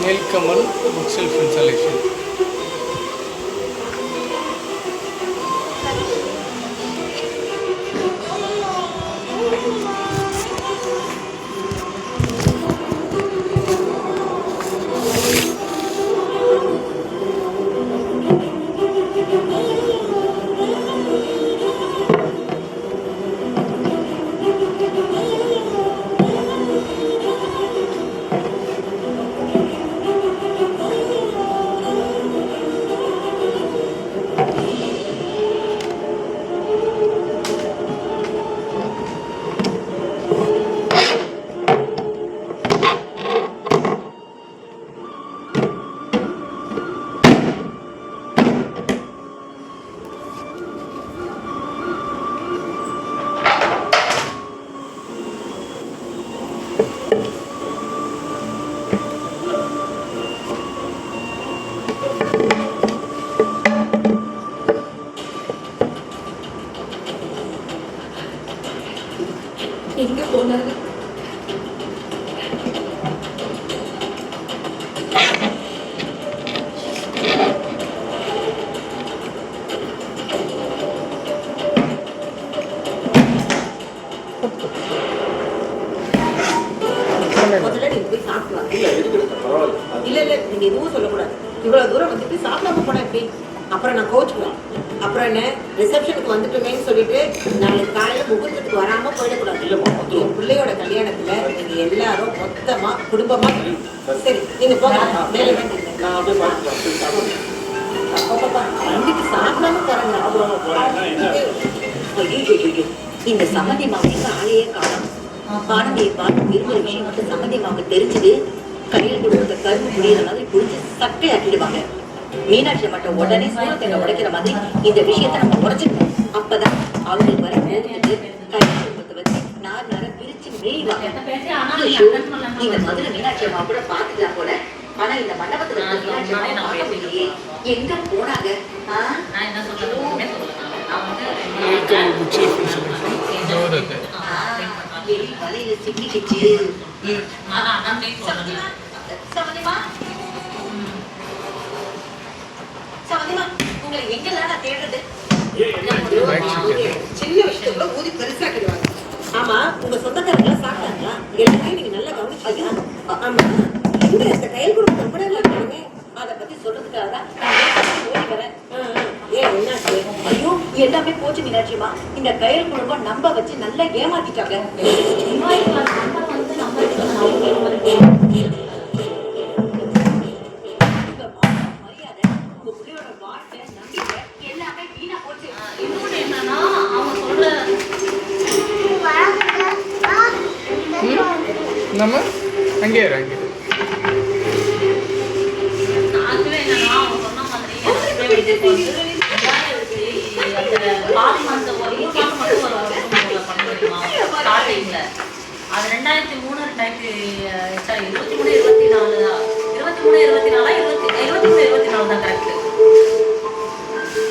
Nilkamal book self-installation. எங்க போனாரு? முதல்ல நீங்க போய் சாப்பிடலாம். இல்ல இல்ல நீங்க எதுவும் சொல்லக்கூடாது. இவ்வளவு தூரம் வந்துட்டு சாப்பிடாம போனா எப்படி? அப்புறம் நான் கோச்சுக்குவேன். அப்புறம் என்ன ரிசப்ஷனுக்கு வந்துட்டோமேன்னு சொல்லிட்டு நாளைக்கு காலையில முகூர்த்தத்துக்கு வராம போயிடக்கூடாது. என் பிள்ளையோட கல்யாணத்துல நீங்க எல்லாரும் மொத்தமா குடும்பமா சரி நீங்க போங்க மேல வந்துட்டு சாப்பிடாம போறாங்க. இந்த சம்மதி மாவுக்கு ஆளையே காணும். பாரதியை பார்த்து விரும்புற விஷயம் மட்டும் சம்மதி மாவுக்கு தெரிஞ்சது கையில் கொடுத்த கரும்பு புரியுற மாதிரி புரிஞ்சு சட்டை ஆக்கிடுவாங்க. மீனாட்சி மட்டும் உடனே சூரத்தை உடைக்கிற மாதிரி இந்த விஷயத்த நம்ம உடைச்சிக்கணும். அப்பதான் அவங்களுக்கு வர நேரத்துக்கு கையை வச்சு நார் நேரம் பிரிச்சு மேய்வாங்க. இந்த மதுரை மீனாட்சி அம்மா கூட பாத்துக்கலாம் போல. ஆனா இந்த மண்டபத்துல மீனாட்சி அம்மா பார்க்க முடியலையே. எங்க போனாங்க? வலையில சிக்கிக்கிச்சு. உங்களை எங்கெல்லாம் நான் தேடுறது? சின்ன விஷயத்துல ஊதி பெருசாக்கிடுவாங்க. ஆமா உங்க சொந்தக்காரங்க சாப்பிட்டாங்களா? எல்லாத்தையும் நீங்க நல்லா கவனிச்சீங்க. ஆமா எங்க இந்த கையில் கொடுத்த கூட எல்லாம் அதை பத்தி சொல்றதுக்காக தான் ஓடி வரேன். என்னாச்சு? ஐயோ எல்லாமே போச்சு மீனாட்சிமா. இந்த கையில் குடும்பம் நம்ப வச்சு நல்லா ஏமாத்திட்டாங்க. நம்ம அங்கே அங்கே அது 2003 23 24 தான் கரெக்ட்.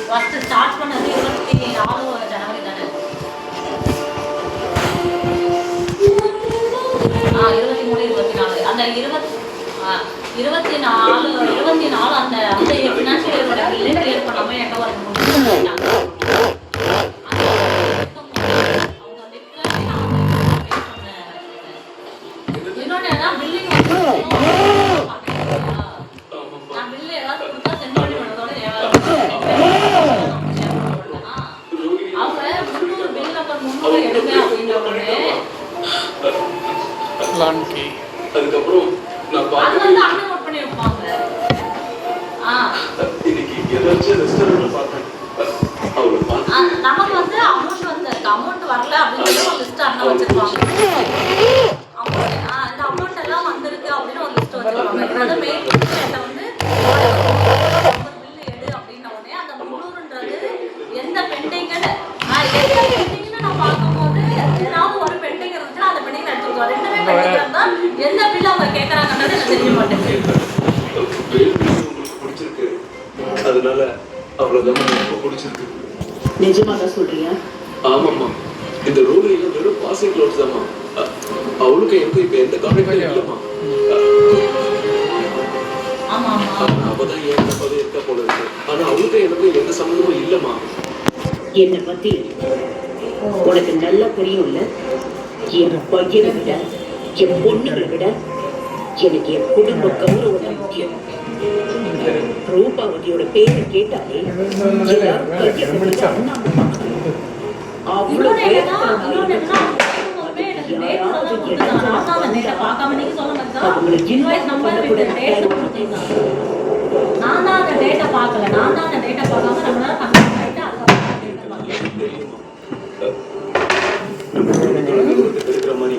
ஃபர்ஸ்ட் ஸ்டார்ட் பண்ணது 24 ஜனவரி தானே. 23 24 அந்த 24 அந்த ஃபினான்ஷியல் இயரோட பில்லே கிளியர் பண்ணாம எங்க வர முடியும்? அதுக்கப்புறம் நான் பார்த்தேன் அண்ணன் நோட் பண்ணி வைப்பாங்க. இன்னைக்கு ஏதாச்சும் ரெஸ்டாரன்ட்ல பார்த்தேன். அவளை பார்த்து நமக்கு வந்து அமௌண்ட் வரல அப்படின்னு ஒரு லிஸ்ட் அண்ணன் வச்சிருப்பாங்க. இந்த அமௌண்ட் எல்லாம் வந்திருக்கு அப்படின்னு ஒரு லிஸ்ட் வச்சிருப்பாங்க. அது மெயின் என்கிட்ட வந்து பில்லு எடு அப்படின்ன உடனே அந்த 300ன்றது எந்த பெண்டிங்னு நான் பார்க்கும்போது ஏதாவது ஒரு பெண்டிங் இருந்துச்சுன்னா அந்த பெண்டிங் எடுத்துருக்கோம். ரெண்டுமே பெண்டிங் இருந்தா எந்த பில்லு அவங்க கேட்கறாங்கன்றது எனக்கு தெரிய மாட்டேங்குது. பிடிச்சிருக்கு, அதனால அவ்வளவுதான் ரொம்ப பிடிச்சிருக்கு. நிஜமா தான் சொல்றியா? ஆமாம்மா, இந்த ரோலையில வெறும் பாசிங் க்ளவுட்ஸ் தான்மா. அவளுக்கு எனக்கு இப்ப எந்த கான்டாக்டும் இல்லம்மா. சம்மந்தமும் இல்லம்மா. என்னை பத்தி உனக்கு நல்லா தெரியும்ல. என் பையனை விட என் பொண்ணுகளை விட எனக்கு என் குடும்ப கௌரவம் தான் முக்கியம். ரூபாவதியோட பேரை கேட்டாலே எல்லாரும் கையை கட்டிட்டு அண்ணாந்து பார்க்கணும். அவ்வளவு அவங்களை இன்வைட் பண்ணக்கூடாது. நான் தான் அந்த டேட்டா பார்க்கல, நான் தான் அந்த டேட்டா பார்க்காம நம்மளால கன்ஃபார்ம் ஆயிட்டு நம்ம எடுக்கிற மாதிரி